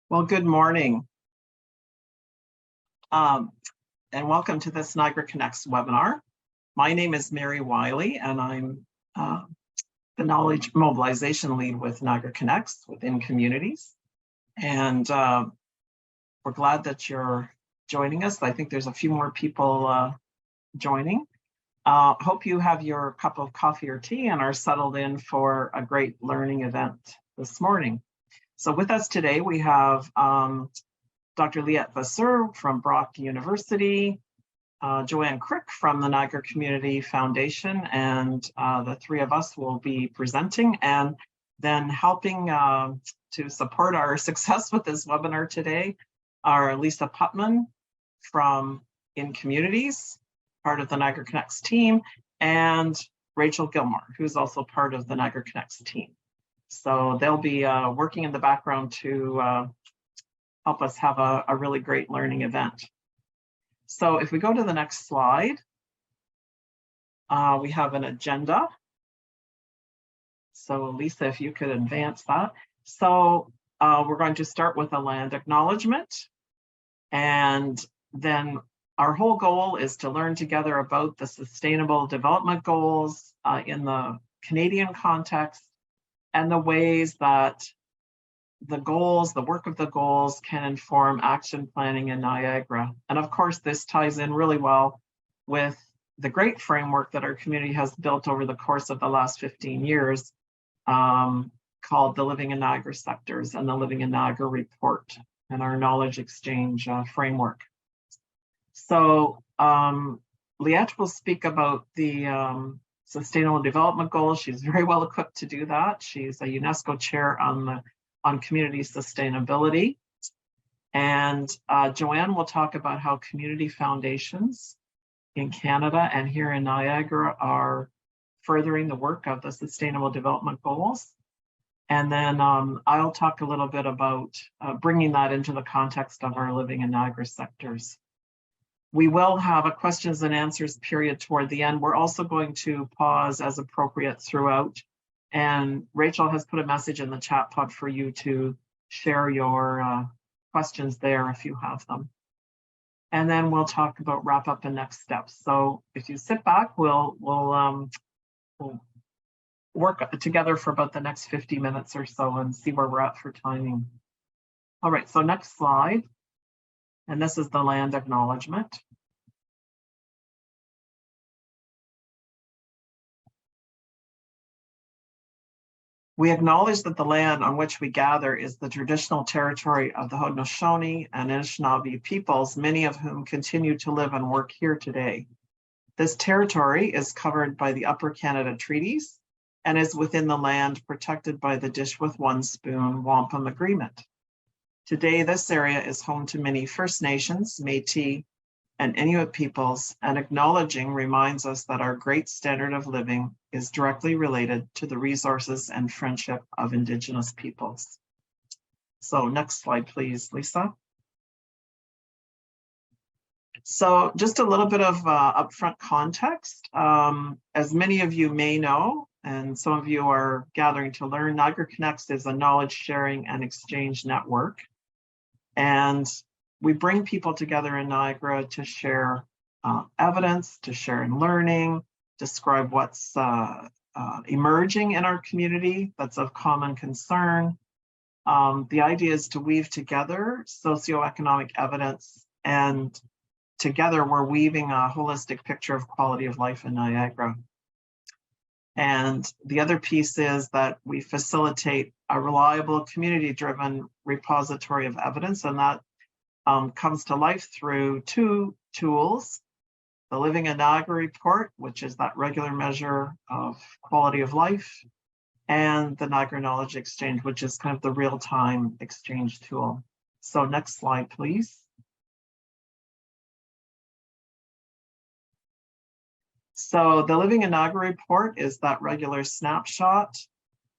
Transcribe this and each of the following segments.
Well, good morning, and welcome to this Niagara Connects webinar. My name is Mary Wiley, and I'm the Knowledge Mobilization Lead with Niagara Connects within communities. And we're glad that you're joining us. I think there's a few more people joining. Hope you have your cup of coffee or tea and are settled in for a great learning event this morning. So with us today, we have Dr. Liette Vasseur from Brock University, Joanne Krick from the Niagara Community Foundation, and the three of us will be presenting and then helping to support our success with this webinar today are Lisa Putman from Communities, part of the Niagara Connects team, and Rachel Gilmore, who's also part of the Niagara Connects team. So they'll be working in the background to help us have a really great learning event. So if we go to the next slide, we have an agenda. So Lisa, if you could advance that. So we're going to start with a land acknowledgement. And then our whole goal is to learn together about the Sustainable Development Goals in the Canadian context and the ways that the goals, the work of the goals can inform action planning in Niagara. And of course, this ties in really well with the great framework that our community has built over the course of the last 15 years called the Living in Niagara Sectors and the Living in Niagara Report and our knowledge exchange framework. So Liette will speak about the Sustainable Development Goals. She's very well equipped to do that. She's a UNESCO chair on community sustainability. And Joanne will talk about how community foundations in Canada and here in Niagara are furthering the work of the Sustainable Development Goals. And then I'll talk a little bit about bringing that into the context of our Living in Niagara Sectors. We will have a questions and answers period toward the end. We're also going to pause as appropriate throughout. And Rachel has put a message in the chat pod for you to share your questions there if you have them. And then we'll talk about wrap up and next steps. So if you sit back, we'll work together for about the next 50 minutes or so and see where we're at for timing. All right, so next slide. And this is the land acknowledgement. We acknowledge that the land on which we gather is the traditional territory of the Haudenosaunee and Anishinaabe peoples, many of whom continue to live and work here today. This territory is covered by the Upper Canada Treaties and is within the land protected by the Dish with One Spoon Wampum Agreement. Today, this area is home to many First Nations, Métis, and Inuit peoples, and acknowledging reminds us that our great standard of living is directly related to the resources and friendship of Indigenous peoples. So next slide, please, Lisa. So just a little bit of upfront context. As many of you may know, and some of you are gathering to learn, Niagara Connects is a knowledge sharing and exchange network. And we bring people together in Niagara to share evidence, to share in learning, describe what's emerging in our community that's of common concern. The idea is to weave together socioeconomic evidence, and together we're weaving a holistic picture of quality of life in Niagara. And the other piece is that we facilitate a reliable community-driven repository of evidence, and that comes to life through two tools: the Living in Niagara Report, which is that regular measure of quality of life, and the Niagara Knowledge Exchange, which is kind of the real-time exchange tool. So next slide, please. So the Living in Niagara Report is that regular snapshot.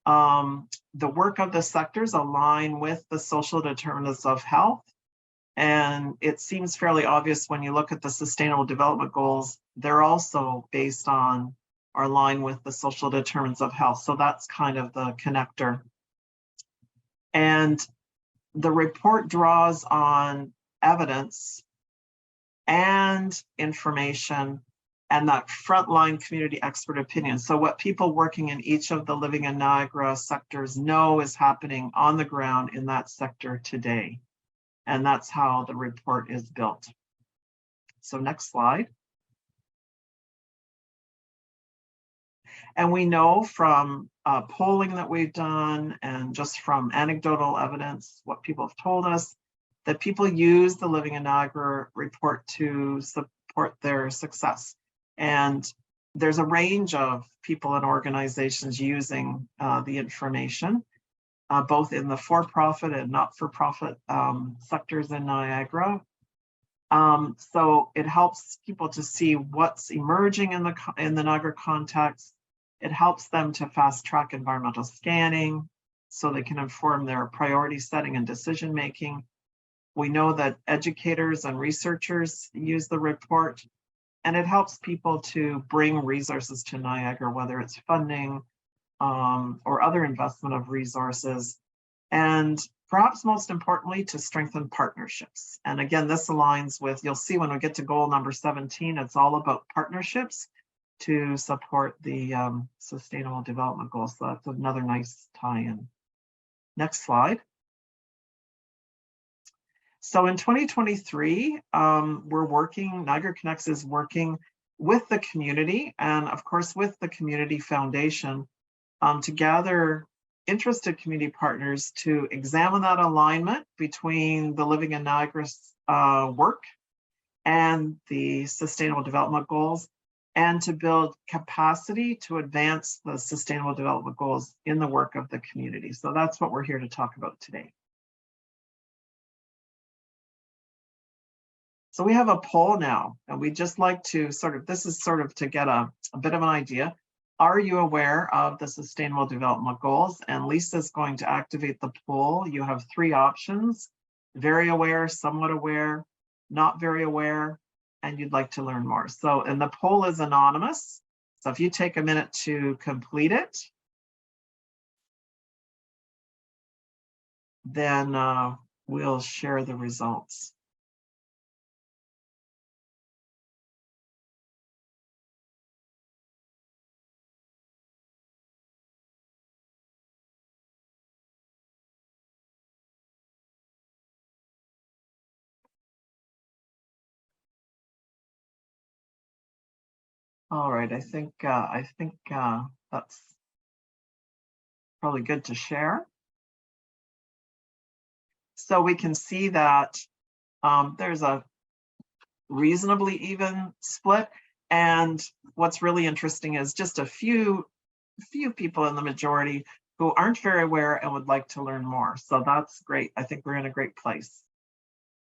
The work of the sectors align with the social determinants of health. And it seems fairly obvious when you look at the Sustainable Development Goals, they're also based on or align with the social determinants of health. So that's kind of the connector. And the report draws on evidence and information and that frontline community expert opinion. So what people working in each of the Living in Niagara sectors know is happening on the ground in that sector today. And that's how the report is built. So next slide. And we know from polling that we've done and just from anecdotal evidence, what people have told us, that people use the Living in Niagara report to support their success. And there's a range of people and organizations using the information, both in the for-profit and not-for-profit sectors in Niagara. So it helps people to see what's emerging in the Niagara context. It helps them to fast-track environmental scanning so they can inform their priority setting and decision making. We know that educators and researchers use the report, and it helps people to bring resources to Niagara, whether it's funding or other investment of resources, and perhaps most importantly, to strengthen partnerships. And again, this aligns with, you'll see when we get to goal number 17, it's all about partnerships to support the Sustainable Development Goals. So that's another nice tie-in. Next slide. So in 2023, Niagara Connects is working with the community and of course with the Community Foundation to gather interested community partners to examine that alignment between the Living in Niagara work and the Sustainable Development Goals, and to build capacity to advance the Sustainable Development Goals in the work of the community. So that's what we're here to talk about today. So we have a poll now, and we just like to this is to get a bit of an idea. Are you aware of the Sustainable Development Goals? And Lisa's going to activate the poll. You have 3 options: very aware, somewhat aware, not very aware, and you'd like to learn more. So, and the poll is anonymous. So if you take a minute to complete it, then we'll share the results. All right, I think that's probably good to share. So we can see that there's a reasonably even split, and what's really interesting is just a few people in the majority who aren't very aware and would like to learn more. So that's great. I think we're in a great place.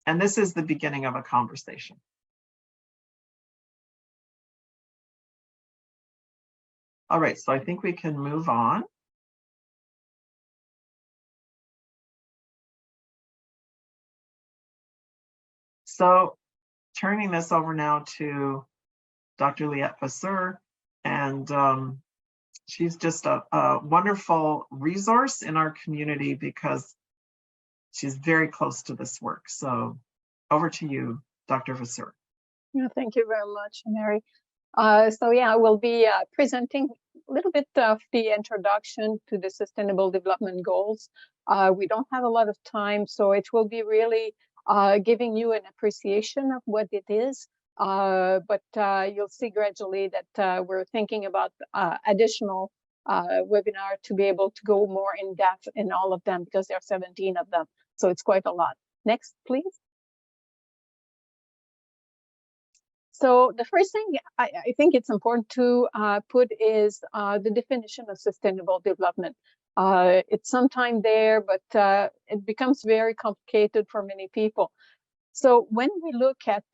And this is the beginning of a conversation. All right, so I think we can move on. So turning this over now to Dr. Liette Vasseur, and she's just a wonderful resource in our community because she's very close to this work. So over to you, Dr. Vasseur. Yeah, thank you very much, Mary. So yeah, I will be presenting a little bit of the introduction to the Sustainable Development Goals. We don't have a lot of time, so it will be really giving you an appreciation of what it is. But you'll see gradually that we're thinking about additional webinar to be able to go more in depth in all of them, because there are 17 of them. So it's quite a lot. Next, please. So the first thing I think it's important to put is the definition of sustainable development. It's sometime there, but it becomes very complicated for many people. So when we look at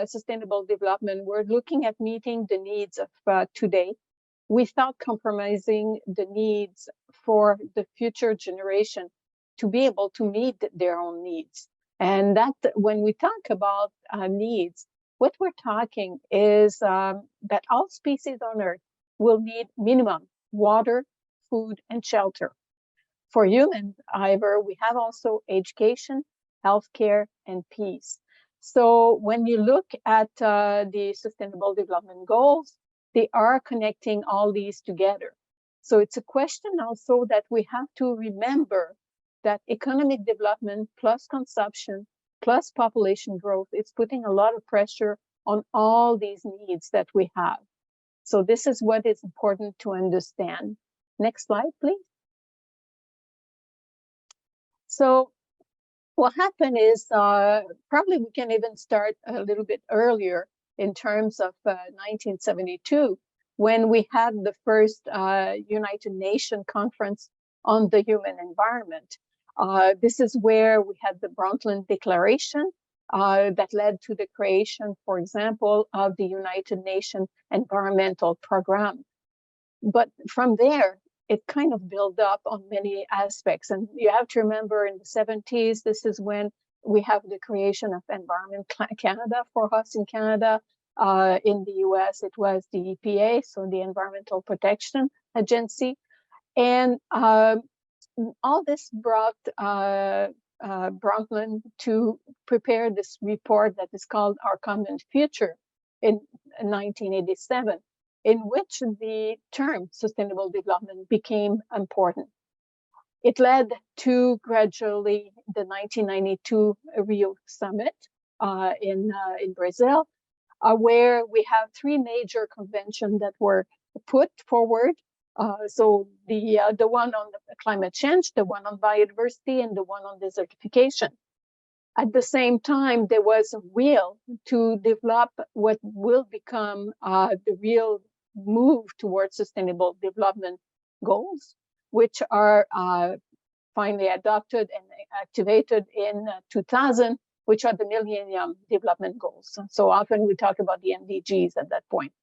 sustainable development, we're looking at meeting the needs of today without compromising the needs for the future generation to be able to meet their own needs. And that when we talk about needs, what we're talking is that all species on Earth will need minimum water, food, and shelter. For humans, however, we have also education, healthcare, and peace. So when you look at the Sustainable Development Goals, they are connecting all these together. So it's a question also that we have to remember that economic development plus consumption plus population growth is putting a lot of pressure on all these needs that we have. So this is what is important to understand. Next slide, please. So what happened is probably we can even start a little bit earlier in terms of 1972, when we had the first United Nations Conference on the Human Environment. This is where we had the Brundtland Declaration that led to the creation, for example, of the United Nations Environmental Programme. But from there, it kind of built up on many aspects. And you have to remember in the 70s, this is when we have the creation of Environment Canada for us in Canada. In the US, it was the EPA, so the Environmental Protection Agency. And all this brought Brundtland to prepare this report that is called Our Common Future in 1987. In which the term sustainable development became important. It led to gradually the 1992 Rio Summit in Brazil, where we have three major conventions that were put forward. So the one on climate change, the one on biodiversity, and the one on desertification. At the same time, there was a will to develop what will become the real move towards sustainable development goals, which are finally adopted and activated in 2000, which are the Millennium Development Goals. So often we talk about the MDGs at that point.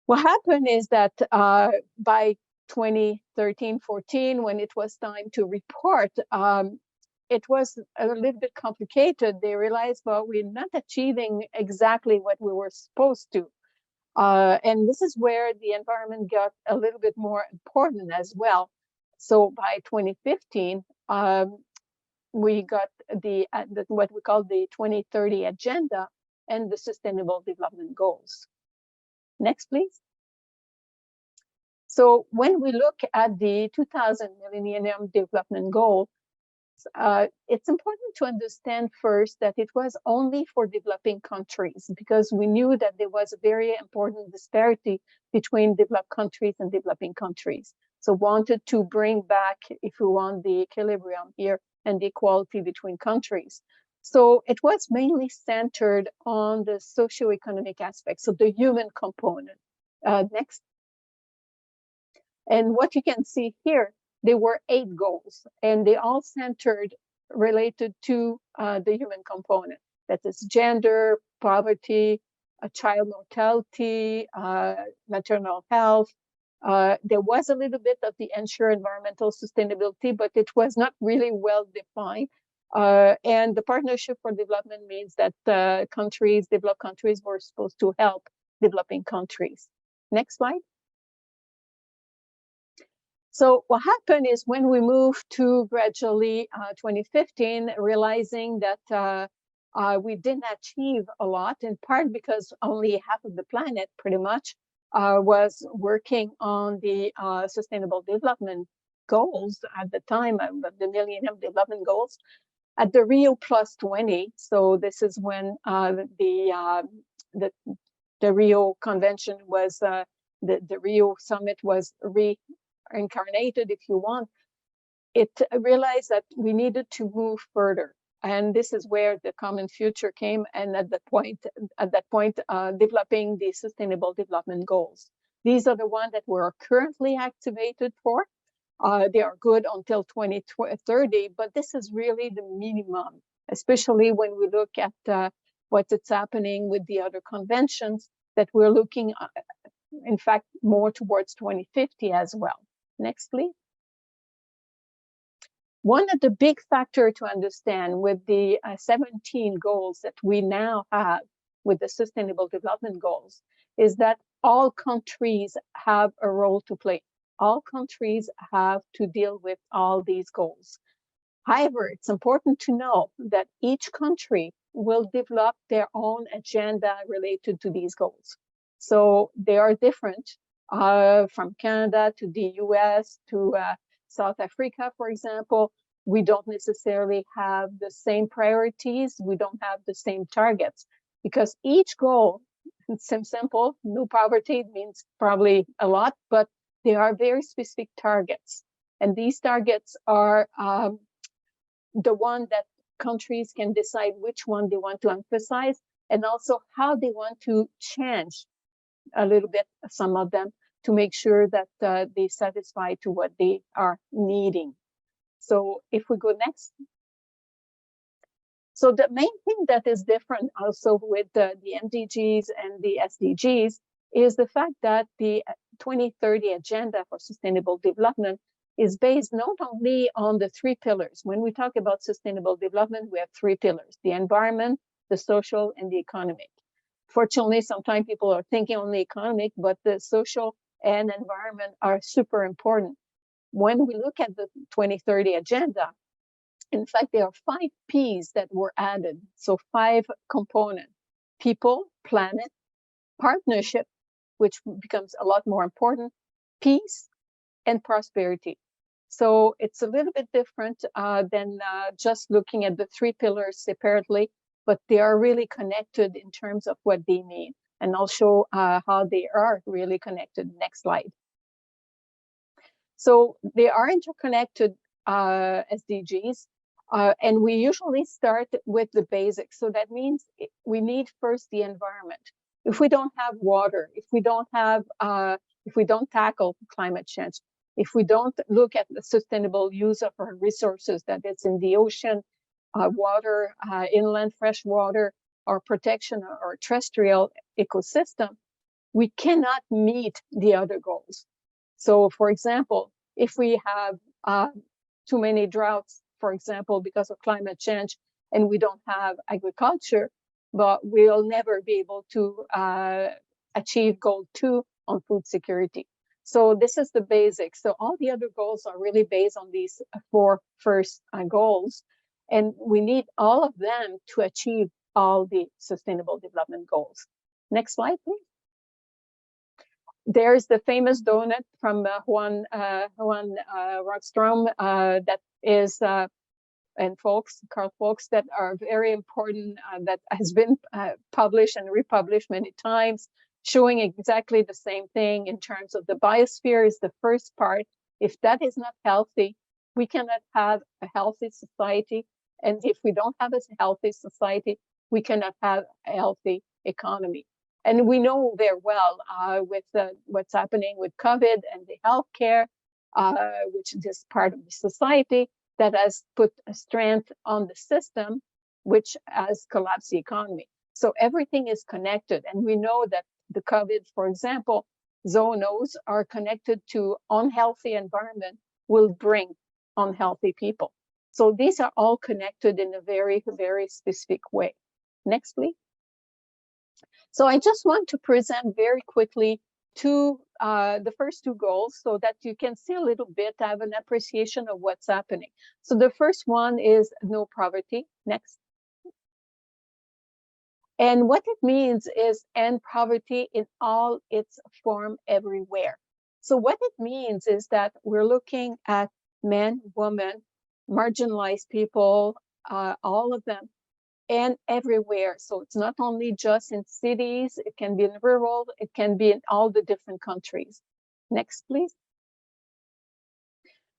What happened is that by 2013-14, when it was time to report, it was a little bit complicated. They realized, well, we're not achieving exactly what we were supposed to. And this is where the environment got a little bit more important as well. So by 2015, we got the what we call the 2030 Agenda and the Sustainable Development Goals. Next, please. So when we look at the 2000 Millennium Development Goal, it's important to understand first that it was only for developing countries, because we knew that there was a very important disparity between developed countries and developing countries. So wanted to bring back, if we want, the equilibrium here and the equality between countries. So it was mainly centered on the socioeconomic aspects, so the human component. Next. And what you can see here, there were 8 goals, and they all centered related to the human component. That is gender, poverty, child mortality, maternal health. There was a little bit of the ensure environmental sustainability, but it was not really well defined. And the Partnership for Development means that developed countries were supposed to help developing countries. Next slide. So what happened is when we moved to gradually 2015, realizing that we didn't achieve a lot, in part because only half of the planet pretty much was working on the Sustainable Development Goals at the time, the Millennium Development Goals. At the Rio +20, so this is when the Rio Convention was, the Rio Summit was reincarnated, if you want, it realized that we needed to move further. And this is where the Common Future came, and at that point, developing the Sustainable Development Goals. These are the ones that we're currently activated for. They are good until 2030, but this is really the minimum, especially when we look at what's happening with the other conventions that we're looking, in fact, more towards 2050 as well. Next, please. One of the big factors to understand with the 17 goals that we now have with the Sustainable Development Goals is that all countries have a role to play. all countries have to deal with all these goals. However, it's important to know that each country will develop their own agenda related to these goals. So they are different from Canada to the US to South Africa, for example. We don't necessarily have the same priorities. We don't have the same targets because each goal, it's simple, no poverty means probably a lot, but they are very specific targets. And these targets are the one that countries can decide which one they want to emphasize and also how they want to change a little bit some of them to make sure that they satisfy to what they are needing. So if we go next. So the main thing that is different also with the MDGs and the SDGs is the fact that the 2030 Agenda for Sustainable Development is based not only on the three pillars. When we talk about sustainable development, we have three pillars: the environment, the social, and the economic. Fortunately, sometimes people are thinking only economic, but the social and environment are super important. When we look at the 2030 Agenda, in fact, there are 5 P's that were added. So 5 components: people, planet, partnership, which becomes a lot more important, peace, and prosperity. So it's a little bit different than just looking at the 3 pillars separately, but they are really connected in terms of what they mean. And I'll show how they are really connected. Next slide. So they are interconnected SDGs, and we usually start with the basics. So that means we need first the environment. If we don't have water, if we don't tackle climate change, if we don't look at the sustainable use of our resources, that it's in the ocean, water, inland fresh water, or protection or terrestrial ecosystem, we cannot meet the other goals. So for example, if we have too many droughts, for example, because of climate change, and we don't have agriculture, but we'll never be able to achieve goal 2 on food security. So this is the basics. So all the other goals are really based on these 4 first goals. And we need all of them to achieve all the sustainable development goals. Next slide, please. There's the famous donut from Joanne Rockstrom that is, and Carl Folks, that are very important, that has been published and republished many times, showing exactly the same thing in terms of the biosphere is the first part. If that is not healthy, we cannot have a healthy society. And if we don't have a healthy society, we cannot have a healthy economy. And we know very well with what's happening with COVID and the healthcare, which is part of the society that has put a strength on the system, which has collapsed the economy. So everything is connected. And we know that the COVID, for example, zoonoses are connected to unhealthy environment will bring unhealthy people. So these are all connected in a very, very specific way. Next, please. So I just want to present very quickly the first 2 goals so that you can see a little bit, have an appreciation of what's happening. So the first one is no poverty. Next. And what it means is end poverty in all its form everywhere. So what it means is that we're looking at men, women, marginalized people, all of them, and everywhere. So it's not only just in cities, it can be in rural, it can be in all the different countries. Next, please.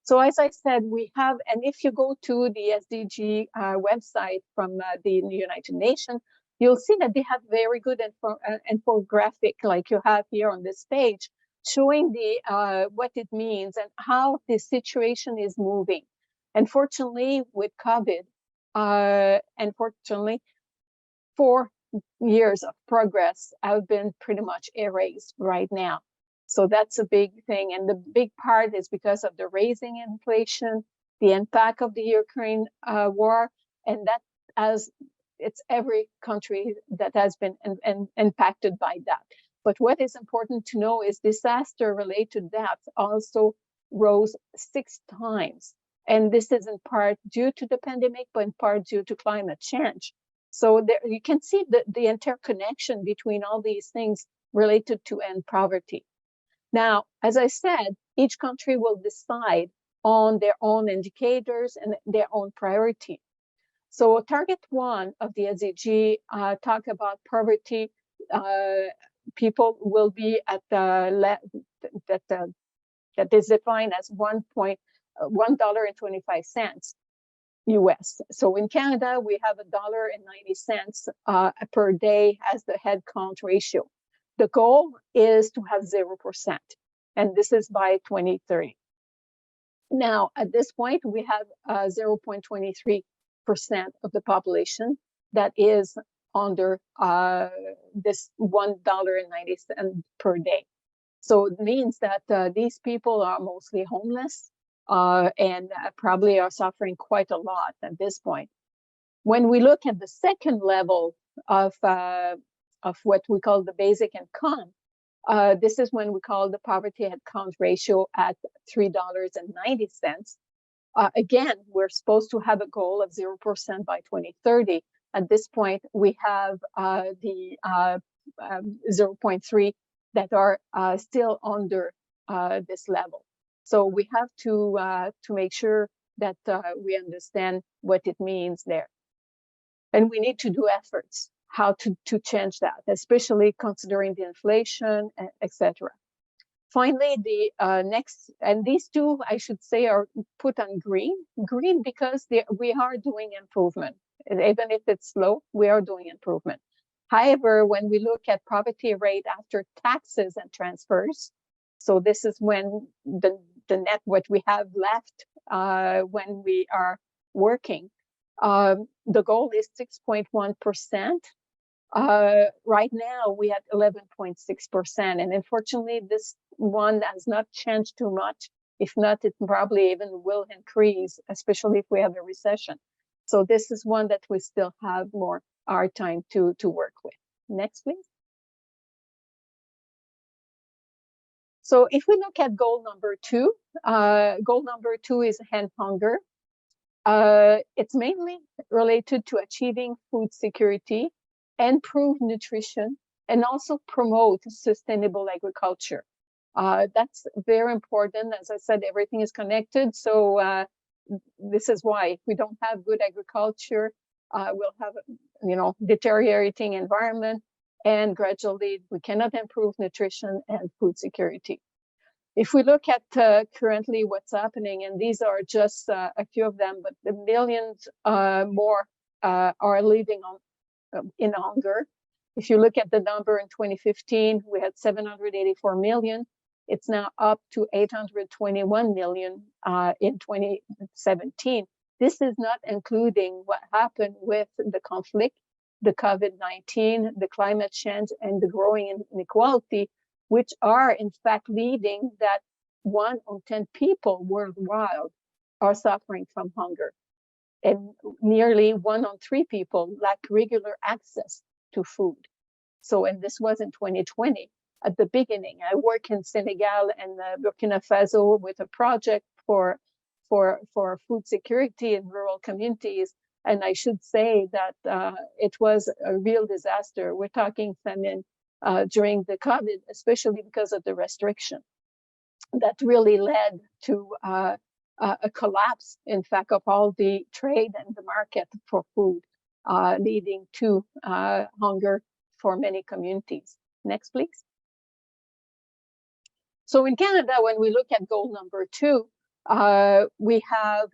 So as I said, we have, and if you go to the SDG website from the United Nations, you'll see that they have very good infographic like you have here on this page, showing the what it means and how the situation is moving. Unfortunately, with COVID, unfortunately, 4 years of progress have been pretty much erased right now. So that's a big thing. And the big part is because of the rising inflation, the impact of the Ukraine war, and that it's every country that has been impacted by that. But what is important to know is disaster-related deaths also rose 6 times. And this is in part due to the pandemic, but in part due to climate change. So there, you can see the interconnection between all these things related to end poverty. Now, as I said, each country will decide on their own indicators and their own priority. So target 1 of the SDG talk about poverty. People will be at that is defined as $1.25 US. So in Canada, we have $1.90 per day as the head count ratio. The goal is to have 0%, and this is by 2030. Now, at this point, we have 0.23% of the population that is under this $1.90 per day. So it means that these people are mostly homeless and probably are suffering quite a lot at this point. When we look at the second level of what we call the basic income, this is when we call the poverty head count ratio at $3.90. Again, we're supposed to have a goal of 0% by 2030. At this point, we have the 0.3 that are still under this level. So we have to make sure that we understand what it means there. And we need to do efforts how to change that, especially considering the inflation, etc. Finally, the next, and these two, I should say, are put on green because we are doing improvement. Even if it's slow, we are doing improvement. However, when we look at poverty rate after taxes and transfers, so this is when the net, what we have left when we are working, the goal is 6.1%. Right now, we have 11.6%, and unfortunately, this one has not changed too much. If not, it probably even will increase, especially if we have a recession. So this is one that we still have more hard time to work with. Next, please. So if we look at goal number 2, goal number 2 is end hunger. It's mainly related to achieving food security, improve nutrition, and also promote sustainable agriculture. That's very important. As I said, everything is connected. So this is why if we don't have good agriculture, we'll have, deteriorating environment, and gradually we cannot improve nutrition and food security. If we look at currently what's happening, and these are just a few of them, but the millions more are living in hunger. If you look at the number in 2015, we had 784 million. It's now up to 821 million in 2017. This is not including what happened with the conflict, the COVID-19, the climate change, and the growing inequality, which are in fact leading that 1 on 10 people worldwide are suffering from hunger. And nearly 1 on 3 people lack regular access to food. So, and this was in 2020. At the beginning, I work in Senegal and Burkina Faso with a project for food security in rural communities. And I should say that it was a real disaster. We're talking famine during the COVID, especially because of the restriction. That really led to a collapse, in fact, of all the trade and the market for food, leading to hunger for many communities. Next, please. So in Canada, when we look at goal number 2, we have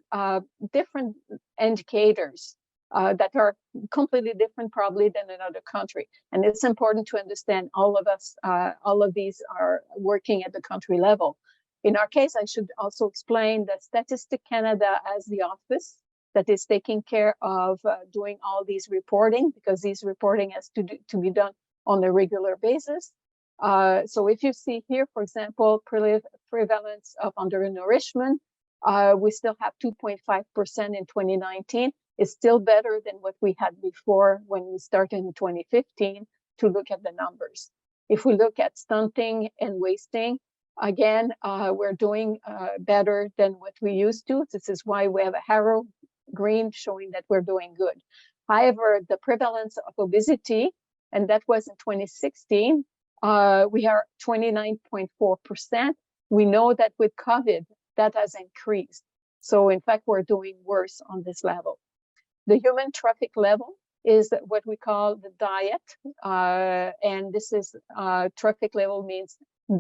different indicators that are completely different probably than another country. And it's important to understand all of these are working at the country level. In our case, I should also explain that Statistic Canada has the office that is taking care of doing all these reporting, because these reporting has to be done on a regular basis. So if you see here, for example, prevalence of undernourishment, we still have 2.5% in 2019. It's still better than what we had before when we started in 2015 to look at the numbers. If we look at stunting and wasting, again, we're doing better than what we used to. This is why we have a arrow green showing that we're doing good. However, the prevalence of obesity, and that was in 2016, we are 29.4%. We know that with COVID, that has increased. So in fact, we're doing worse on this level. The human traffic level is what we call the diet. And this is traffic level means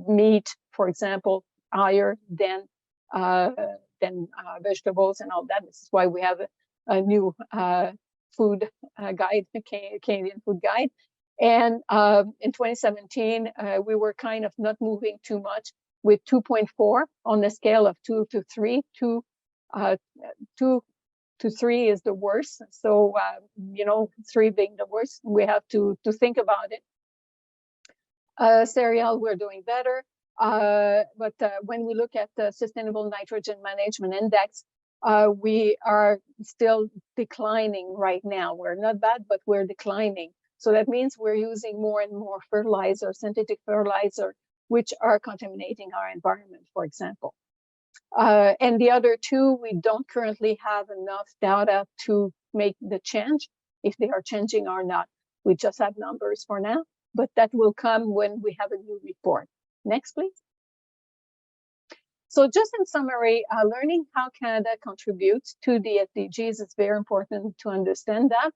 meat, for example, higher than vegetables and all that. This is why we have a new food guide, the Canadian food guide. And in 2017, we were kind of not moving too much with 2.4 on the scale of 2 to 3. 2 to 3 is the worst. So, 3 being the worst, we have to think about it. Cereal, we're doing better. But when we look at the Sustainable Nitrogen Management Index, we are still declining right now. We're not bad, but we're declining. So that means we're using more and more fertilizer, synthetic fertilizer, which are contaminating our environment, for example. And the other two, we don't currently have enough data to make the change, if they are changing or not. We just have numbers for now, but that will come when we have a new report. Next, please. So just in summary, learning how Canada contributes to the SDGs is very important to understand that.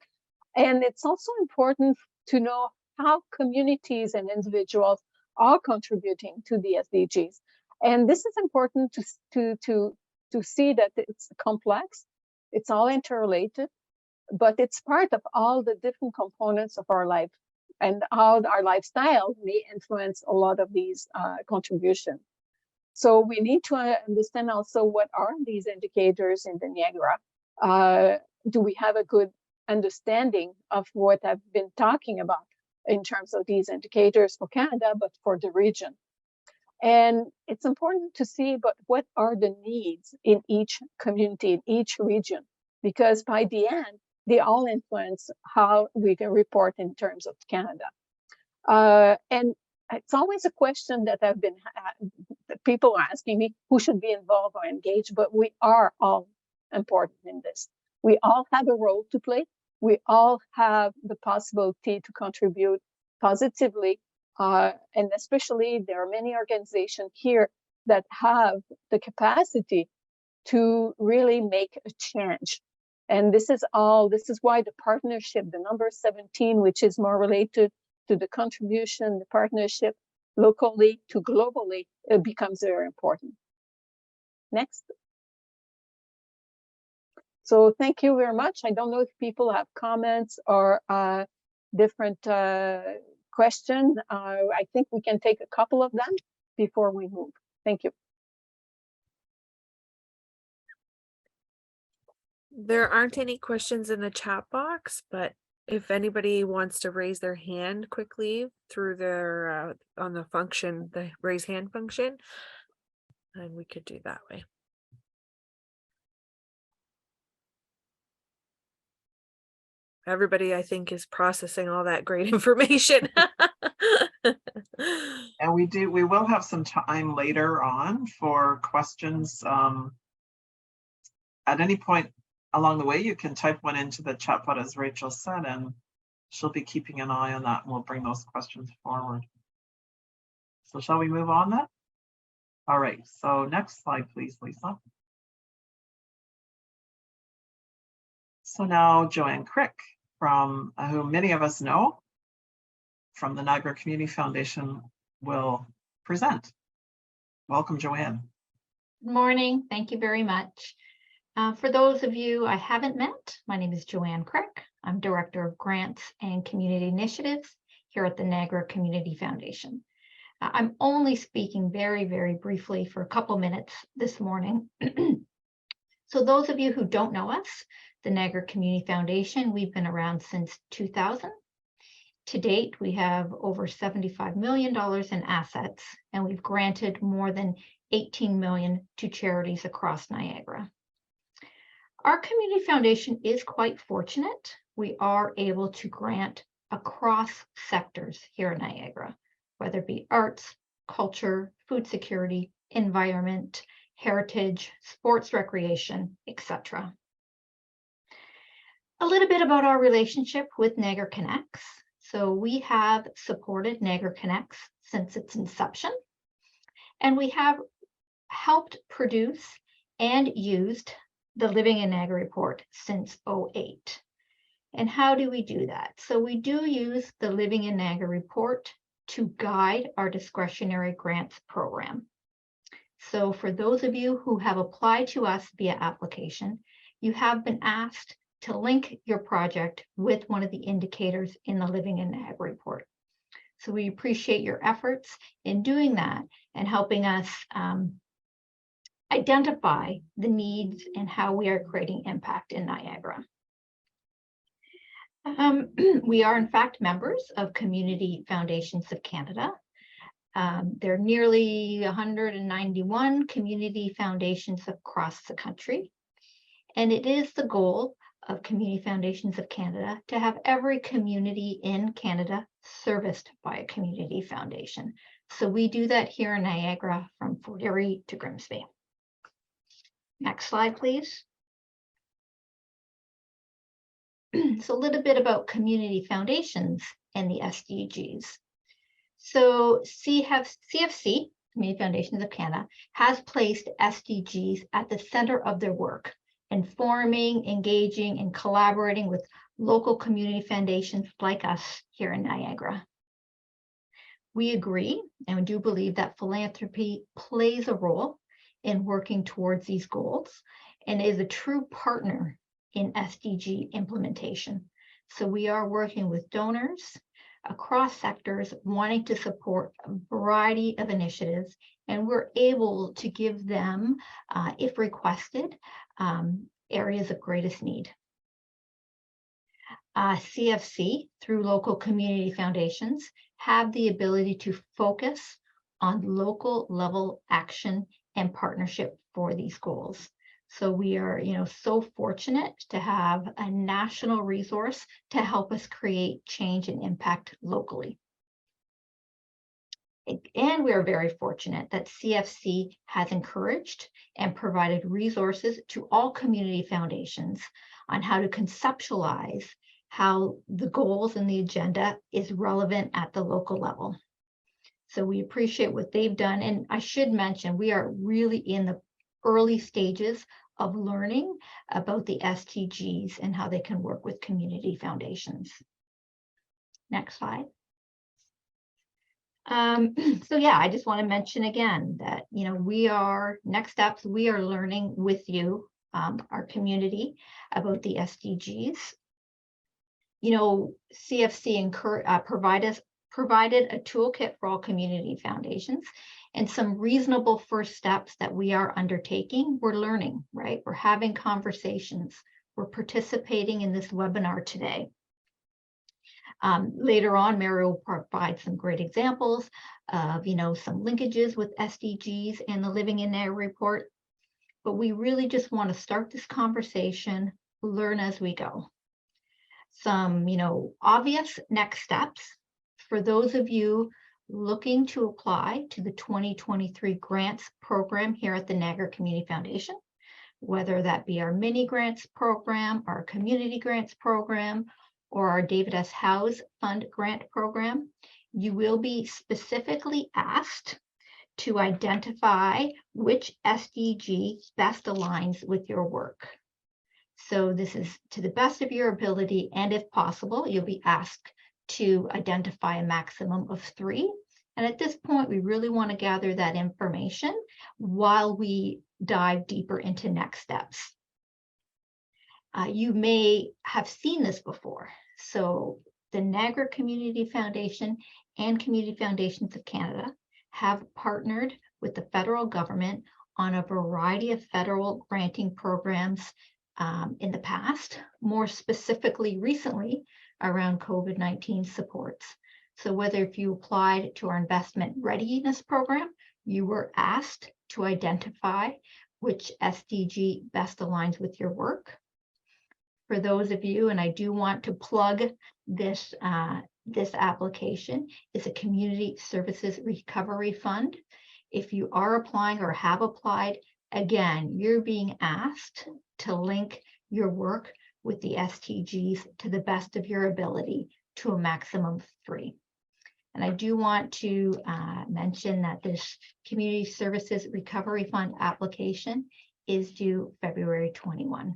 And it's also important to know how communities and individuals are contributing to the SDGs. And this is important to see that it's complex, it's all interrelated, but it's part of all the different components of our life and how our lifestyle may influence a lot of these contributions. So we need to understand also what are these indicators in the Niagara. Do we have a good understanding of what I've been talking about in terms of these indicators for Canada, but for the region? And it's important to see, but what are the needs in each community, in each region? Because by the end, they all influence how we can report in terms of Canada. And it's always a question that people are asking me, who should be involved or engaged, but we are all important in this. We all have a role to play. We all have the possibility to contribute positively. And especially there are many organizations here that have the capacity to really make a change. And this is why the partnership, the number 17, which is more related to the contribution, the partnership locally to globally, it becomes very important. Next. So thank you very much. I don't know if people have comments or different questions. I think we can take a couple of them before we move. Thank you. There aren't any questions in the chat box, but if anybody wants to raise their hand quickly through their on the function, the raise hand function, then we could do that way. Everybody, I think, is processing all that great information. And we will have some time later on for questions. At any point along the way, you can type one into the chat pod, as Rachel said, and she'll be keeping an eye on that, and we'll bring those questions forward. So shall we move on then? All right, so next slide, please, Lisa. So now Joanne Krick, from who many of us know from the Niagara Community Foundation, will present. Welcome, Joanne. Good morning. Thank you very much. For those of you I haven't met, my name is Joanne Krick. I'm Director of Grants and Community Initiatives here at the Niagara Community Foundation. I'm only speaking very, very briefly for a couple minutes this morning. So those of you who don't know us, the Niagara Community Foundation, we've been around since 2000. To date, we have over $75 million in assets, and we've granted more than 18 million to charities across Niagara. Our community foundation is quite fortunate. We are able to grant across sectors here in Niagara, whether it be arts, culture, food security, environment, heritage, sports, recreation, etc. A little bit about our relationship with Niagara Connects. So we have supported Niagara Connects since its inception, and we have helped produce and used the Living in Niagara report since 2008. And how do we do that? So we do use the Living in Niagara report to guide our discretionary grants program. So for those of you who have applied to us via application, you have been asked to link your project with one of the indicators in the Living in Niagara report. So we appreciate your efforts in doing that and helping us identify the needs and how we are creating impact in Niagara. We are in fact members of Community Foundations of Canada. There are nearly 191 community foundations across the country. And it is the goal of Community Foundations of Canada to have every community in Canada serviced by a community foundation. So we do that here in Niagara from Fort Erie to Grimsby. Next slide, please. So a little bit about community foundations and the SDGs. So CFC, Community Foundations of Canada, has placed SDGs at the center of their work, informing, engaging, and collaborating with local community foundations like us here in Niagara. We agree and do believe that philanthropy plays a role in working towards these goals and is a true partner in SDG implementation. So we are working with donors across sectors wanting to support a variety of initiatives, and we're able to give them, if requested, areas of greatest need. CFC, through local community foundations, have the ability to focus on local level action and partnership for these goals. So we are, so fortunate to have a national resource to help us create change and impact locally. And we are very fortunate that CFC has encouraged and provided resources to all community foundations on how to conceptualize how the goals and the agenda is relevant at the local level. So we appreciate what they've done. And I should mention, we are really in the early stages of learning about the SDGs and how they can work with community foundations. Next slide. So yeah, I just want to mention again that, next steps, we are learning with you, our community, about the SDGs. CFC provided a toolkit for all community foundations and some reasonable first steps that we are undertaking. We're learning, right? We're having conversations. We're participating in this webinar today. Later on, Mary will provide some great examples of, some linkages with SDGs and the Living in Niagara report. But we really just want to start this conversation, learn as we go. Some, obvious next steps for those of you looking to apply to the 2023 grants program here at the Niagara Community Foundation, whether that be our mini grants program, our community grants program, or our David S. Howe's Fund grant program, you will be specifically asked to identify which SDG best aligns with your work. So this is to the best of your ability, and if possible, you'll be asked to identify a maximum of 3. And at this point, we really want to gather that information while we dive deeper into next steps. You may have seen this before. So the Niagara Community Foundation and Community Foundations of Canada have partnered with the federal government on a variety of federal granting programs in the past, more specifically recently around COVID-19 supports. So whether if you applied to our investment readiness program, you were asked to identify which SDG best aligns with your work. For those of you, and I do want to plug this this application is a Community Services Recovery Fund. If you are applying or have applied, again, you're being asked to link your work with the SDGs to the best of your ability to a maximum of 3. And I do want to mention that this Community Services Recovery Fund application is due February 21.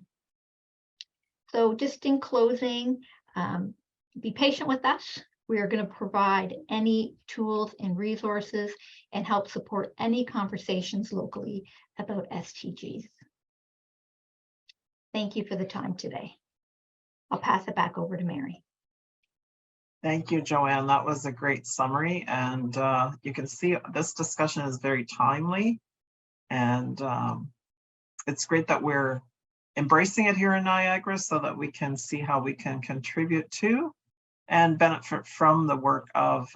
So just in closing, be patient with us. We are going to provide any tools and resources and help support any conversations locally about SDGs. Thank you for the time today. I'll pass it back over to Mary. Thank you, Joanne. That was a great summary. And you can see this discussion is very timely. And it's great that we're embracing it here in Niagara so that we can see how we can contribute to and benefit from the work of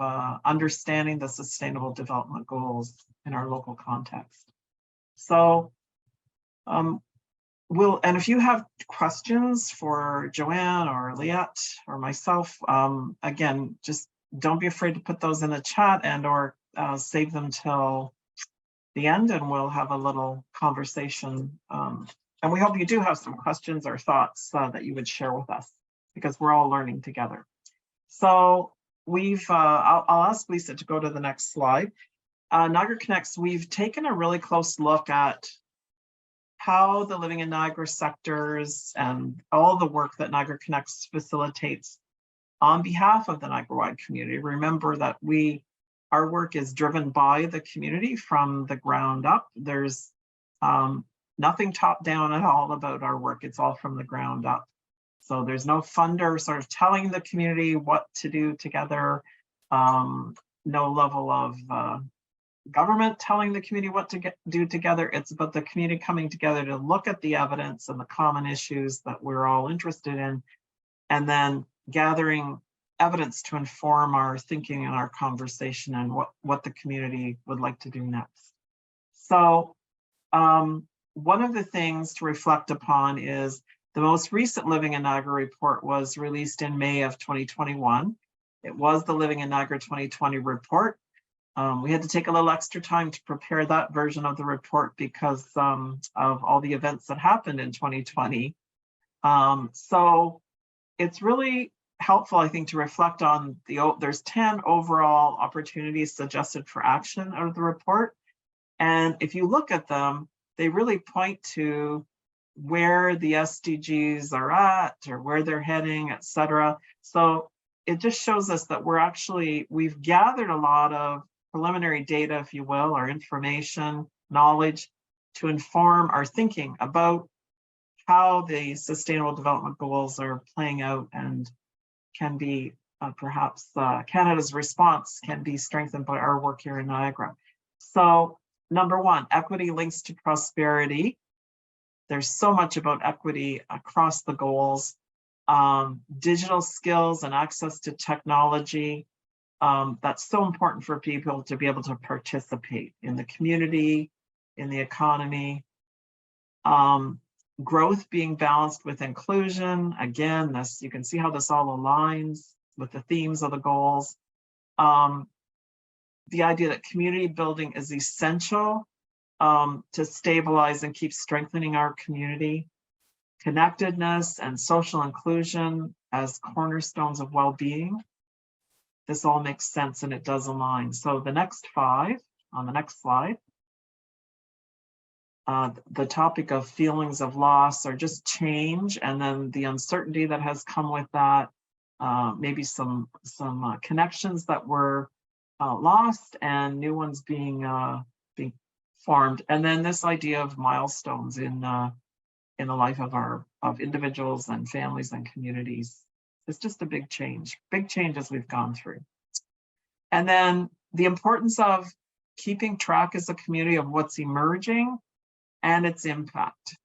understanding the Sustainable Development Goals in our local context. So and if you have questions for Joanne or Liette or myself, again, just don't be afraid to put those in the chat and or save them till the end, and we'll have a little conversation. And we hope you do have some questions or thoughts that you would share with us, because we're all learning together. So I'll ask Lisa to go to the next slide. Niagara Connects, we've taken a really close look at how the Living in Niagara sectors and all the work that Niagara Connects facilitates on behalf of the Niagara-wide community. Remember that our work is driven by the community from the ground up. There's nothing top down at all about our work. It's all from the ground up. So there's no funder sort of telling the community what to do together, no level of government telling the community what to do together. It's about the community coming together to look at the evidence and the common issues that we're all interested in, and then gathering evidence to inform our thinking and our conversation and what the community would like to do next. So one of the things to reflect upon is the most recent Living in Niagara report was released in May of 2021. It was the Living in Niagara 2020 report. We had to take a little extra time to prepare that version of the report because of all the events that happened in 2020. So it's really helpful, I think, to reflect on there's 10 overall opportunities suggested for action out of the report. And if you look at them, they really point to where the SDGs are at or where they're heading, et cetera. So it just shows us that we've gathered a lot of preliminary data, if you will, or information, knowledge to inform our thinking about how the Sustainable Development Goals are playing out and can be perhaps Canada's response can be strengthened by our work here in Niagara. So number 1, equity links to prosperity. There's so much about equity across the goals. Digital skills and access to technology. That's so important for people to be able to participate in the community, in the economy. Growth being balanced with inclusion. Again, you can see how this all aligns with the themes of the goals. The idea that community building is essential to stabilize and keep strengthening our community. Connectedness and social inclusion as cornerstones of well-being. This all makes sense and it does align. So the next 5 on the next slide, the topic of feelings of loss or just change, and then the uncertainty that has come with that, maybe some connections that were lost and new ones being formed, and then this idea of milestones in the life of individuals and families and communities. It's just a big change as we've gone through. And then the importance of keeping track as a community of what's emerging and its impact.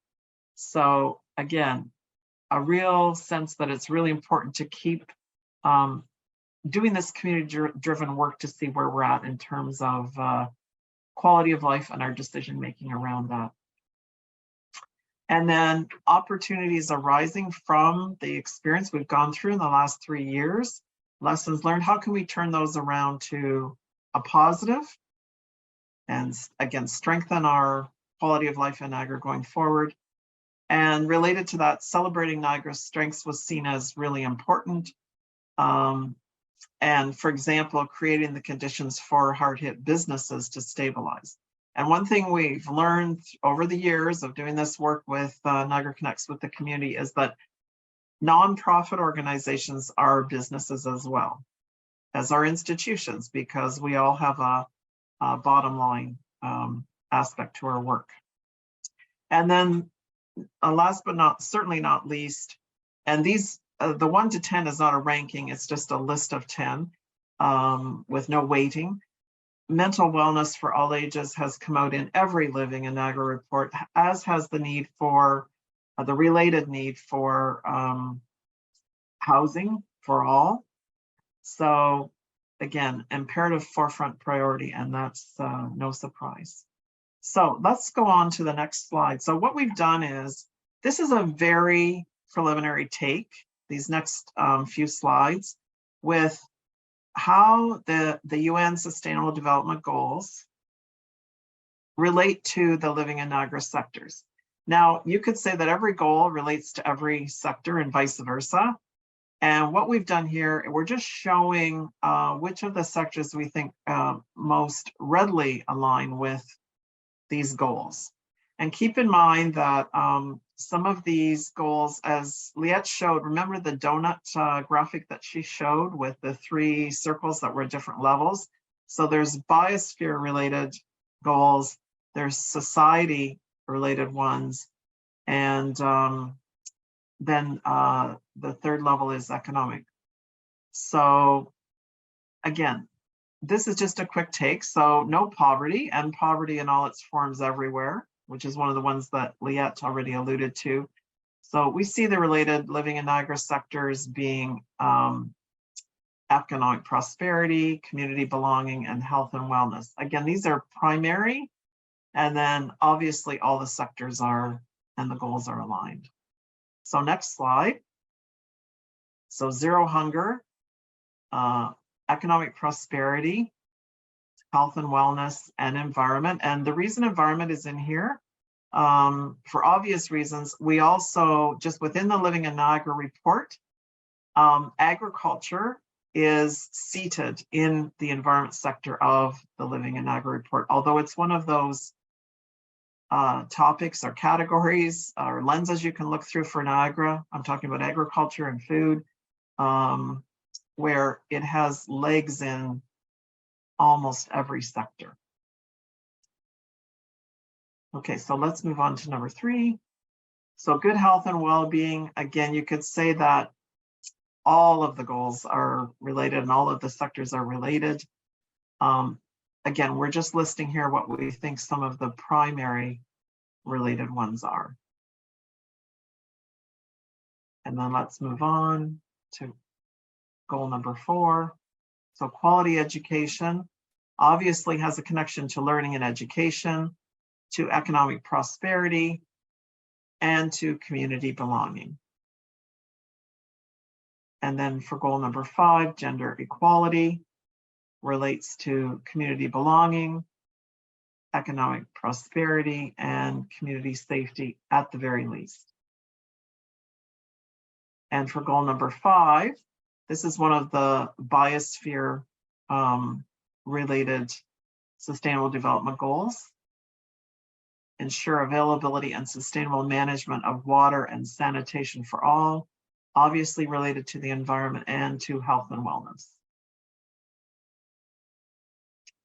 So again, a real sense that it's really important to keep doing this community-driven work to see where we're at in terms of quality of life and our decision-making around that. And then opportunities arising from the experience we've gone through in the last 3 years. lessons learned, how can we turn those around to a positive and again, strengthen our quality of life in Niagara going forward. And related to that, celebrating Niagara's strengths was seen as really important. And for example, creating the conditions for hard-hit businesses to stabilize. And one thing we've learned over the years of doing this work with Niagara Connects with the community is that nonprofit organizations are businesses as well as our institutions, because we all have a bottom line aspect to our work. And then last but certainly not least, and these, the 1 to 10 is not a ranking, it's just a list of 10 with no weighting. Mental wellness for all ages has come out in every Living in Niagara report, as has the need for, the related need for housing for all. So again, imperative forefront priority, and that's no surprise. So let's go on to the next slide. So what we've done is, this is a very preliminary take, these next few slides, with how the UN Sustainable Development Goals relate to the Living in Niagara sectors. Now, you could say that every goal relates to every sector and vice versa. And what we've done here, we're just showing which of the sectors we think most readily align with these goals. And keep in mind that some of these goals, as Liette showed, remember the donut graphic that she showed with the 3 circles that were at different levels? So there's biosphere related goals, there's society related ones, and then the 3rd level is economic. So again, this is just a quick take. So no poverty, and poverty in all its forms everywhere, which is one of the ones that Liette already alluded to. So we see the related Living in Niagara sectors being economic prosperity, community belonging, and health and wellness. Again, these are primary, and then obviously all the sectors are, and the goals are aligned. So next slide. So zero hunger, economic prosperity, health and wellness, and environment. And the reason environment is in here, for obvious reasons, we also, just within the Living in Niagara report, agriculture is seated in the environment sector of the Living in Niagara report, although it's one of those topics or categories or lenses you can look through for Niagara. I'm talking about agriculture and food, where it has legs in almost every sector. Okay, so let's move on to number 3. So good health and well-being. Again, you could say that all of the goals are related and all of the sectors are related. Again, we're just listing here what we think some of the primary related ones are. And then let's move on to goal number 4. So quality education obviously has a connection to learning and education, to economic prosperity, and to community belonging. And then for goal number 5, gender equality relates to community belonging, economic prosperity, and community safety at the very least. And for goal number 5, this is one of the biosphere related sustainable development goals. Ensure availability and sustainable management of water and sanitation for all, obviously related to the environment and to health and wellness.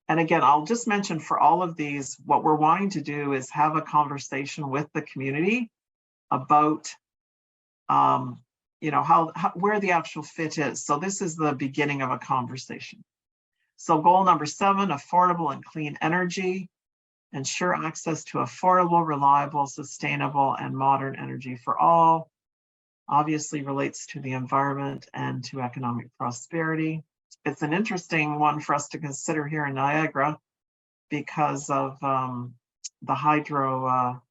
And again, I'll just mention for all of these, what we're wanting to do is have a conversation with the community about you know, where the actual fit is. So this is the beginning of a conversation. So goal number 7, affordable and clean energy. Ensure access to affordable, reliable, sustainable, and modern energy for all. Obviously relates to the environment and to economic prosperity. It's an interesting one for us to consider here in Niagara because of the hydro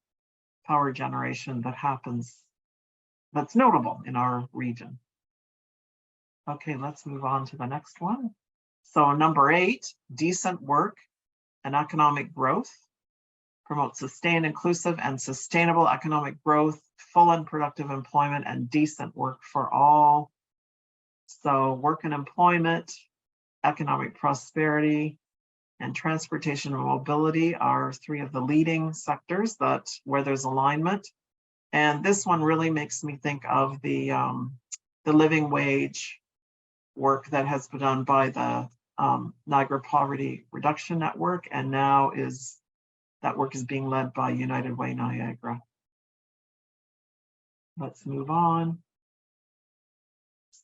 power generation that happens, that's notable in our region. Okay, let's move on to the next one. So number 8, decent work and economic growth. Promote sustained, inclusive, and sustainable economic growth, full and productive employment, and decent work for all. So work and employment, economic prosperity, and transportation and mobility are 3 of the leading sectors where there's alignment. And this one really makes me think of the living wage work that has been done by the Niagara Poverty Reduction Network, and now that work is being led by United Way Niagara. Let's move on.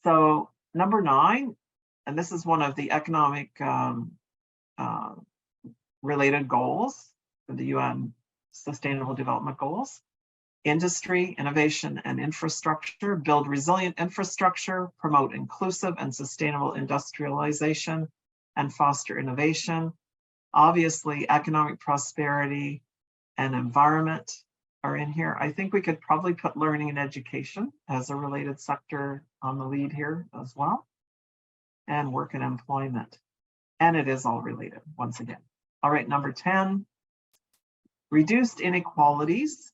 So number 9, and this is one of the economic related goals for the UN Sustainable Development Goals. Industry, innovation, and infrastructure. Build resilient infrastructure, promote inclusive and sustainable industrialization, and foster innovation. Obviously, economic prosperity and environment are in here. I think we could probably put learning and education as a related sector on the lead here as well. And work and employment. And it is all related once again. All right, number 10, reduced inequalities.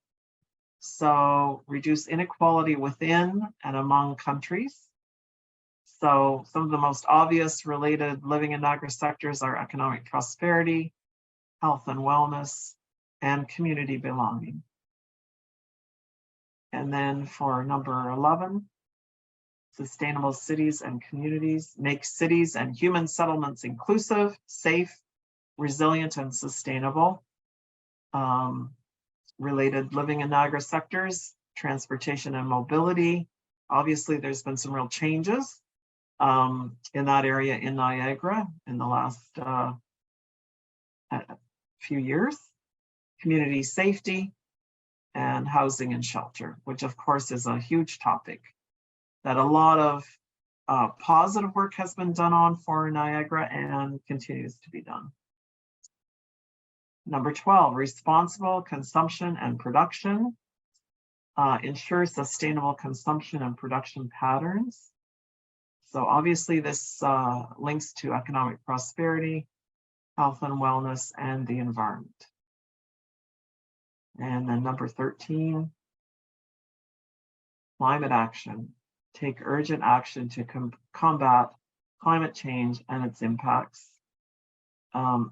So reduce inequality within and among countries. So some of the most obvious related living in Niagara sectors are economic prosperity, health and wellness, and community belonging. And then for number 11, sustainable cities and communities. Make cities and human settlements inclusive, safe, resilient, and sustainable. Related living in Niagara sectors, transportation and mobility. Obviously, there's been some real changes in that area in Niagara in the last few years. Community safety and housing and shelter, which of course is a huge topic that a lot of positive work has been done on for Niagara and continues to be done. Number 12, responsible consumption and production. Ensure sustainable consumption and production patterns. So obviously this links to economic prosperity, health and wellness, and the environment. And then number 13, climate action. Take urgent action to combat climate change and its impacts.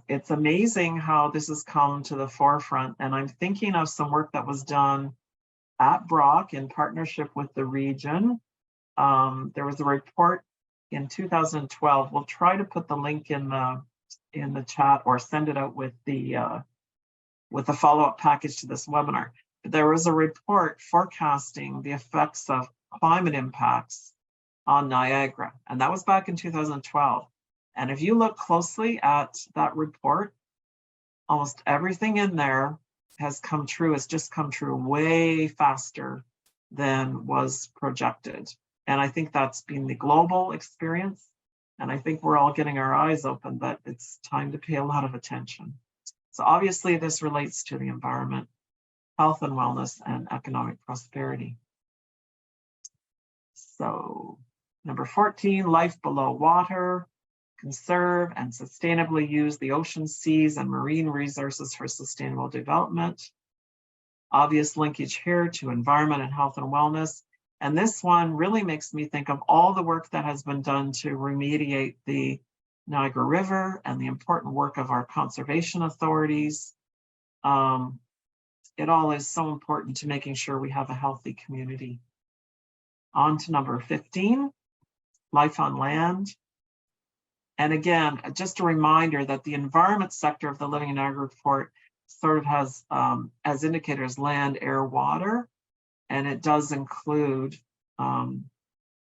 It's amazing how this has come to the forefront, and I'm thinking of some work that was done at Brock in partnership with the region. There was a report in 2012. We'll try to put the link in the chat or send it out with the follow-up package to this webinar. But there was a report forecasting the effects of climate impacts on Niagara, and that was back in 2012. And if you look closely at that report, almost everything in there has come true. It's just come true way faster than was projected. And I think that's been the global experience. And I think we're all getting our eyes open that it's time to pay a lot of attention. So obviously this relates to the environment, health and wellness, and economic prosperity. So number 14, life below water. Conserve and sustainably use the ocean, seas, and marine resources for sustainable development. Obvious linkage here to environment and health and wellness. And this one really makes me think of all the work that has been done to remediate the Niagara River and the important work of our conservation authorities. It all is so important to making sure we have a healthy community. On to number 15, life on land. And again, just a reminder that the environment sector of the Living in Niagara report sort of has as indicators land, air, water, and it does include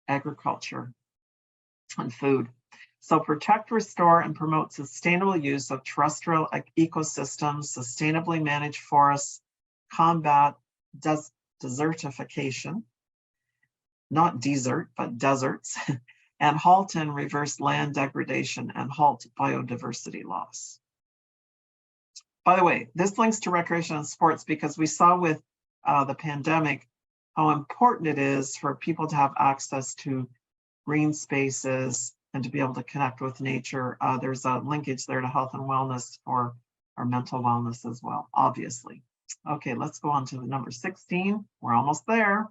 agriculture and food. So protect, restore, and promote sustainable use of terrestrial ecosystems, sustainably manage forests, combat desertification, not desert, but deserts, and halt and reverse land degradation and halt biodiversity loss. By the way, this links to recreation and sports because we saw with the pandemic how important it is for people to have access to green spaces, and to be able to connect with nature. There's a linkage there to health and wellness for our mental wellness as well, obviously. Okay, let's go on to the number 16. We're almost there.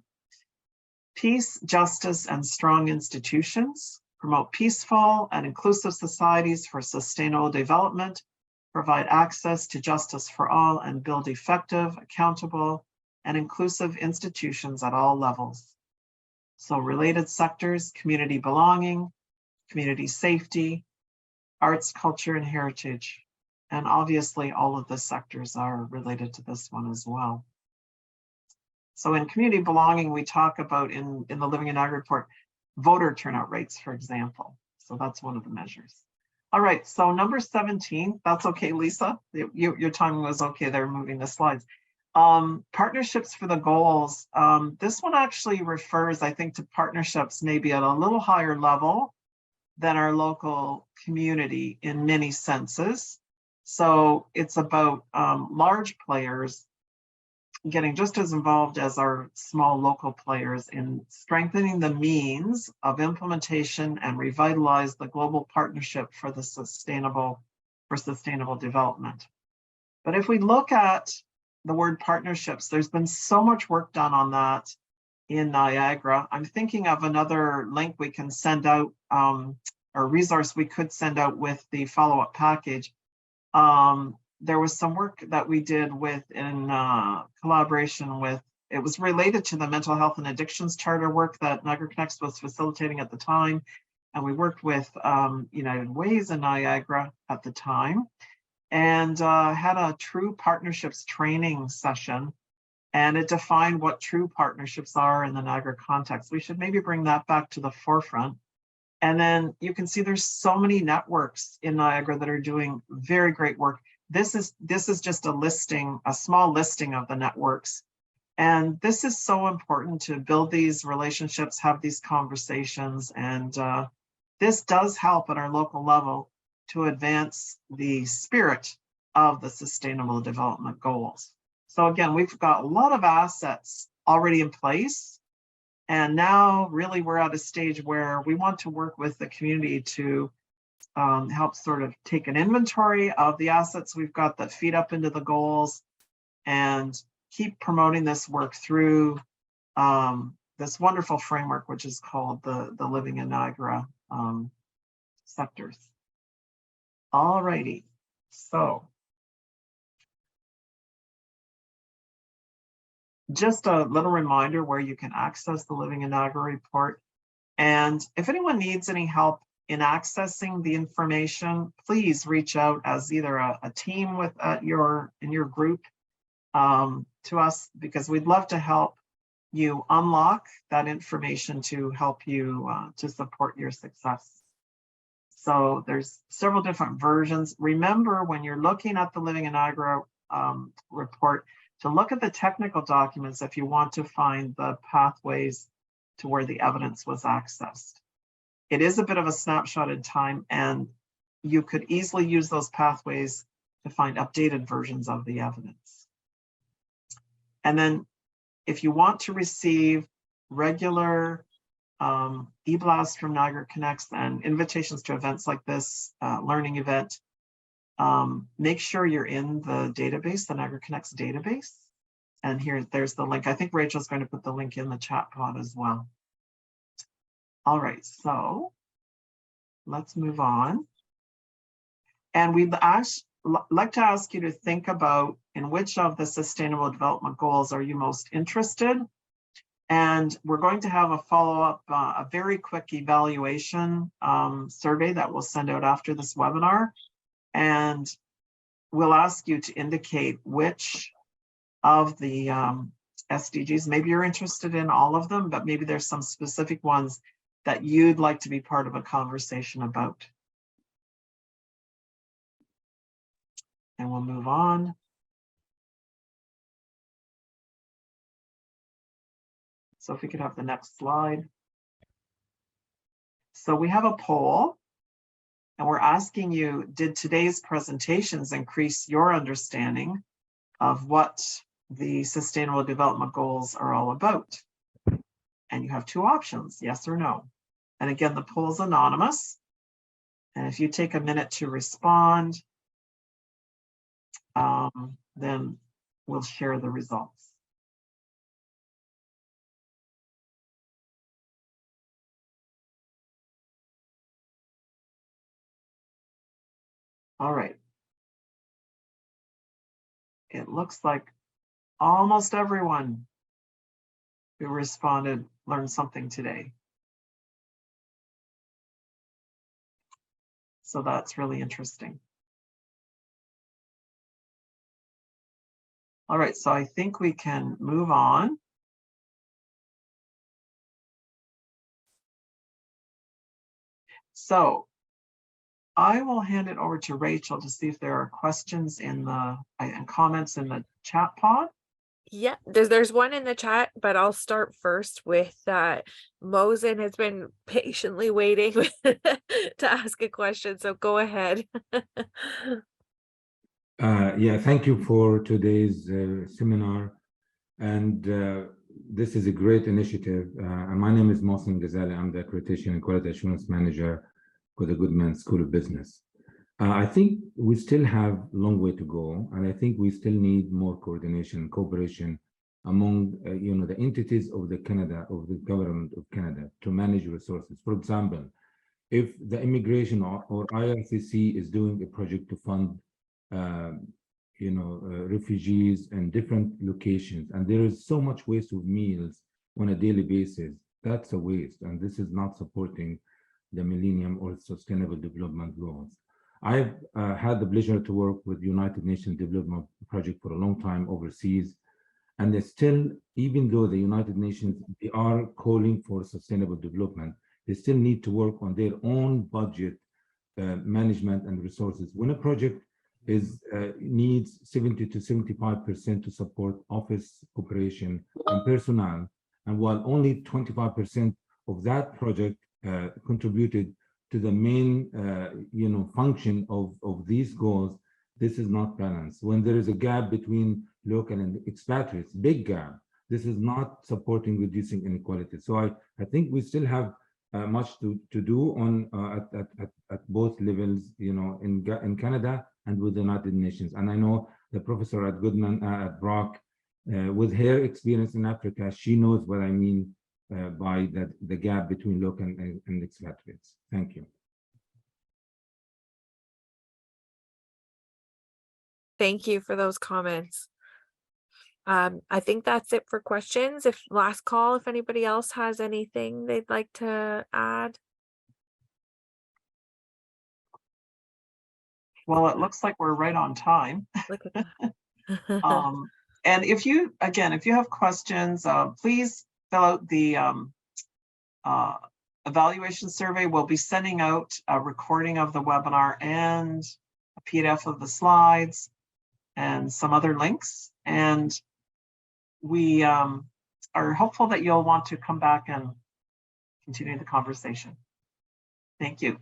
Peace, justice, and strong institutions. Promote peaceful and inclusive societies for sustainable development. Provide access to justice for all and build effective, accountable, and inclusive institutions at all levels. So related sectors: community belonging, community safety, arts, culture, and heritage. And obviously all of the sectors are related to this one as well. So in community belonging, we talk about in the Living in Niagara report, voter turnout rates, for example. So that's one of the measures. All right, so number 17, that's okay, Lisa. Your timing was okay there, moving the slides. Partnerships for the goals. This one actually refers, I think, to partnerships maybe at a little higher level than our local community in many senses. So it's about large players getting just as involved as our small local players in strengthening the means of implementation and revitalize the global partnership for sustainable development. But if we look at the word partnerships, there's been so much work done on that in Niagara. I'm thinking of another link we can send out, or resource we could send out with the follow-up package. There was some work that we did in collaboration with, it was related to the mental health and addictions charter work that Niagara Connects was facilitating at the time. And we worked with United Ways in Niagara at the time, and had a true partnerships training session. And it defined what true partnerships are in the Niagara context. We should maybe bring that back to the forefront. And then you can see there's so many networks in Niagara that are doing very great work. This is just a small listing of the networks. And this is so important to build these relationships, have these conversations. And this does help at our local level to advance the spirit of the Sustainable Development Goals. So again, we've got a lot of assets already in place. And now really we're at a stage where we want to work with the community to help sort of take an inventory of the assets we've got that feed up into the goals, and keep promoting this work through this wonderful framework, which is called the Living in Niagara sectors. All righty, so just a little reminder where you can access the Living in Niagara report. And if anyone needs any help in accessing the information, please reach out as either a team in your group to us, because we'd love to help you unlock that information to help you to support your success. So there's several different versions. Remember, when you're looking at the Living in Niagara report, to look at the technical documents if you want to find the pathways to where the evidence was accessed. It is a bit of a snapshot in time, and you could easily use those pathways to find updated versions of the evidence. And then if you want to receive regular e-blasts from Niagara Connects and invitations to events like this learning event, make sure you're in the database, the Niagara Connects database. And there's the link. I think Rachel's going to put the link in the chat pod as well. All right, so let's move on. And we'd like to ask you to think about in which of the Sustainable Development Goals are you most interested. And we're going to have a follow-up, a very quick evaluation survey that we'll send out after this webinar. And we'll ask you to indicate which of the SDGs, maybe you're interested in all of them, but maybe there's some specific ones that you'd like to be part of a conversation about. And we'll move on. So if we could have the next slide. So we have a poll, and we're asking you, did today's presentations increase your understanding of what the Sustainable Development Goals are all about? And you have two options, yes or no. And again, the poll is anonymous. And if you take a minute to respond, then we'll share the results. All right. It looks like almost everyone who responded learned something today. So that's really interesting. All right, so I think we can move on. So I will hand it over to Rachel to see if there are questions in the and comments in the chat pod. Yeah, there's one in the chat, but I'll start first with Mosin has been patiently waiting to ask a question, so go ahead. Yeah, thank you for today's seminar, and this is a great initiative. My name is Mosin Ghazali. I'm the Accreditation and Quality Assurance Manager for the Goodman School of Business. I think we still have a long way to go, and I think we still need more coordination and cooperation among the entities of the government of Canada to manage resources. For example, if the immigration or IRCC is doing a project to fund refugees in different locations, and there is so much waste of meals on a daily basis, that's a waste, and this is not supporting the Millennium or Sustainable Development Goals. I've had the pleasure to work with United Nations Development Project for a long time overseas, and they still, even though the United Nations, they are calling for sustainable development, they still need to work on their own budget management and resources. When a project needs 70 to 75% to support office operation and personnel, and while only 25% of that project contributed to the main function of these goals, this is not balanced. When there is a gap between local and expatriates, big gap, this is not supporting reducing inequality. So I think we still have much to do on at both levels, in Canada and with the United Nations. And I know the professor at Goodman at Brock, with her experience in Africa, she knows what I mean by the gap between local and expatriates. Thank you. Thank you for those comments. I think that's it for questions. Last call, if anybody else has anything they'd like to add. Well, it looks like we're right on time. Look at that. And if you have questions, please fill out the evaluation survey. We'll be sending out a recording of the webinar and a PDF of the slides and some other links. And we are hopeful that you'll want to come back and continue the conversation. Thank you.